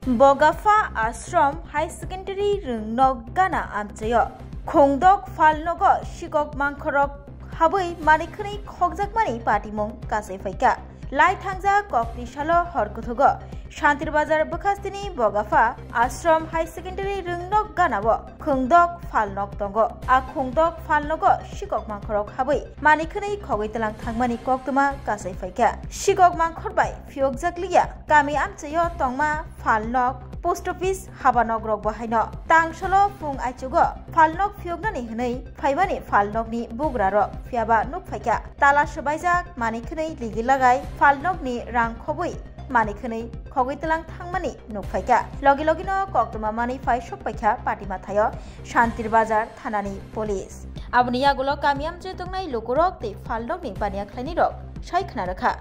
Bogafa Ashram High Secondary Rungnog Gana Amchayo Khongdok Falnogo Shigok Mankhorok Habui Manikani Khogjakmani Patimong Kasai Faika Lai Thangja Kokni Shalo Horkuthugo Shantir Bazar Bukastini Bogafa Ashram High Secondary Rungnog Ganabo Khongdok Falnog Tongo A Khongdok Falnogo Shigok Mankhorok Habui Manikani Khogitalang Thangmani Koktuma Kasai Faika Shigok Mankhorbai Fiokjakliya Kami Amchayo Tongma Falnog Post Office Habanog Rok Bahaino Tangsholo Fung Aichugo Falnog Fioknani Hnei Faibani Falnogni Bugraro Fiaba Nuk Faika Tala Shabaijak Manikani Ligilagai Falnogni Rang Khobui Manikani Khogitalang Thangmani Nuk Faika Logi Logino Koktuma Mani Fai Shoppaika Patima Thayo Shantir Bazar Thanani Police Abniyagulo Kamiam Jetongnai Lukurok Te Falnogni Bania Khlani Rok Shaikhna Rakha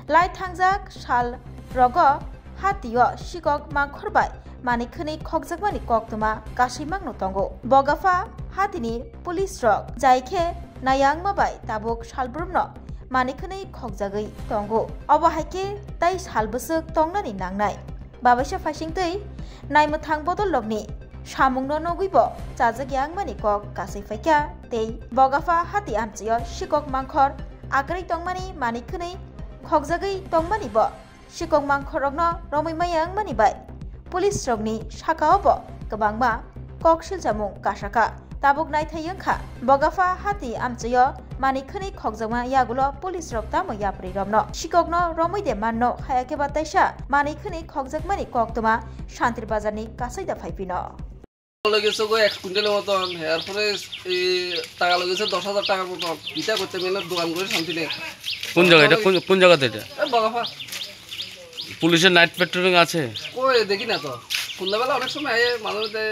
Lai Thangjak Shal Rogo Hatio Shigok Mankhorbai Manikani Khogjakmani Koktuma Kasimang no Tongo Bogafa Hatini Police Rok Jaike Nayang Mabai Tabuk Shalbrumno Manikani Khogjagai Tongo Obahaike Tai Salbusuk Tongnani Nangnai Babasha Fashingtui Naimuthang Bodologni Shamungno Noguibo Chajagyang Mani Kok Kasai Faika Tei Bogafa Hati Amchayo Shigok Mankhor Akari Tongmani Manikani Khogjagai Tongmani Bo Shigok Mankhorokno Romai Mayang Mani Bai Police Rogni Shakaobo Kabangma Kokshil Jamung Kashaka Tabuk Naithayangkha Bogafa Hati Amchayo Manikani Khogjama Yagulo Police Rokta Moyapri Romno Shigokno Romai de Manno Hayake Bataisha Manikani Khogjakmani Koktuma Shantir Bazarni Kasaida Faipino লগেছে গো 1 কুইন্টালের মতন এরপরে টাকা লগেছে 10000 টাকার মতন এটা করতে মিলে দোকান করে শান্তি নেই কোন জায়গা এটা কোন জায়গাতে এটা বাগাফা পুলিশের নাইট পেট্রোলিং আছে কই দেখি না তো সন্ধ্যাবেলা অনেক সময় আয় মাঝে মধ্যে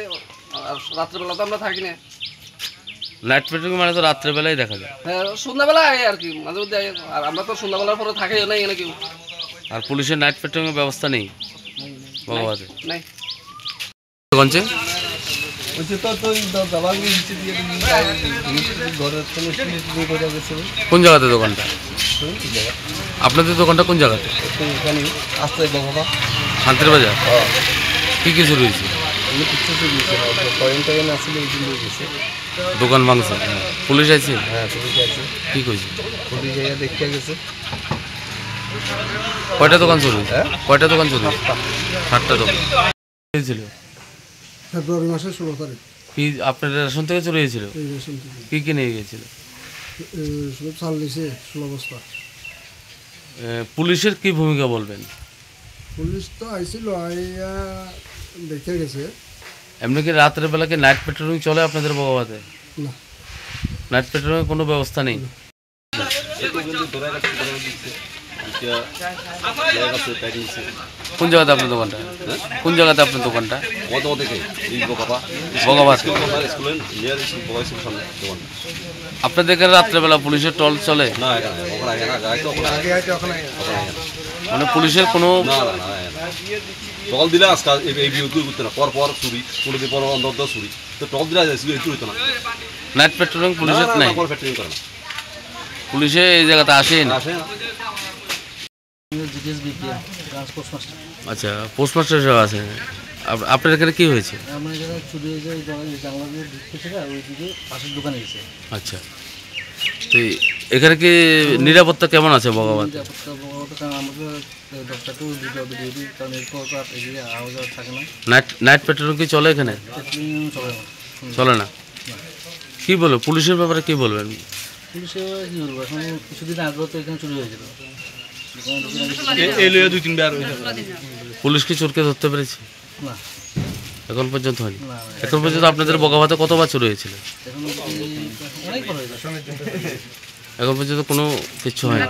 আর রাত্রিবেলা তো আমরা থাকি না নাইট পেট্রোলিং মানে তো রাত্রে বেলায় দেখা যায় হ্যাঁ সন্ধ্যাবেলা আয় আর কি মাঝে মধ্যে আর আমরা তো সন্ধ্যাবেলার পরে থাকি না এখানে কেউ আর পুলিশের নাইট পেট্রোলিং এর ব্যবস্থা নেই বাবাতে নাই কোনছে ওই তো দাবাগি নিচে দিয়ে ঘরের কোনো স্টিল করে গেছে কোন জায়গাতে দোকানটা আপনাদের দোকানটা কোন জায়গাতে এখানে আসতে বাবা শান্তির বাজার কি কি শুরু হয়েছে কিছু শুরু হয়েছে কোয়ারেন্টাইন আসলে এই দিন গেছে দোকান ভাঙছে পুলিশ আছে হ্যাঁ পুলিশ আছে কি কইছে পুলিশ এসে দেখতে গেছে কয়টা দোকান শুরু কয়টা দোকান শুরু 7টা দোকান হয়েছিল ফেব্রুয়ারি মাসের 16 তারিখ কি আপনার রেশন থেকে চলে গিয়েছিল কি কি নিয়ে গিয়েছিল সব চাল দিছে 16 বস্তা পুলিশের কি ভূমিকা বলবেন পুলিশ তো আইছিল আইয়া দেখে গেছে এমনি কি রাতের বেলা কি নাইট পেট্রোলিং চলে আপনাদের বগাবাতে না নাইট পেট্রোলিং কোনো ব্যবস্থা নেই কোন জায়গাতে আপনার দোকানটা কোন জায়গাতে আপনার দোকানটা আপনাদের এখানে রাত্রেবেলা পুলিশের টল চলে মানে পুলিশের কোনো টল দিলে আজকাল এই বিরোধী করতে না পর পর চুরি কোনো দিন পর অন্তত চুরি তো টল দিলে হইতো না নাইট পেট্রোলিং পুলিশের নাই পেট্রোলিং করে না পুলিশে এই জায়গাতে আসেন আচ্ছা পোস্টমাস্টার সাহেব আছে আপনার এখানে কি হয়েছে আমার এখানে চুরি হয়েছে জানলা দিয়ে ঢুকতেছে আর ওইদিকে পাশের দোকানে গেছে আচ্ছা তো এখানে কি নিরাপত্তা কেমন আছে বগাবাদ নিরাপত্তা কারণ আমাকে ডক্টরটাও ডিউটি কারণ এরপর তো এদিকে আওয়াজ থাকে না নাইট পেট্রোলিং কি চলে এখানে চলে না কি বলবো পুলিশের ব্যাপারে কি বলবেন পুলিশের কি বলবো এখন কিছুদিন আগেও তো এখানে চুরি হয়েছিল পুলিশ কি চোরকে ধরতে পেরেছে না এখন পর্যন্ত হয়নি এখন পর্যন্ত আপনাদের বগাবাতে কতবার চুরি হয়েছিল এখন পর্যন্ত কোনো কিছু হয়নি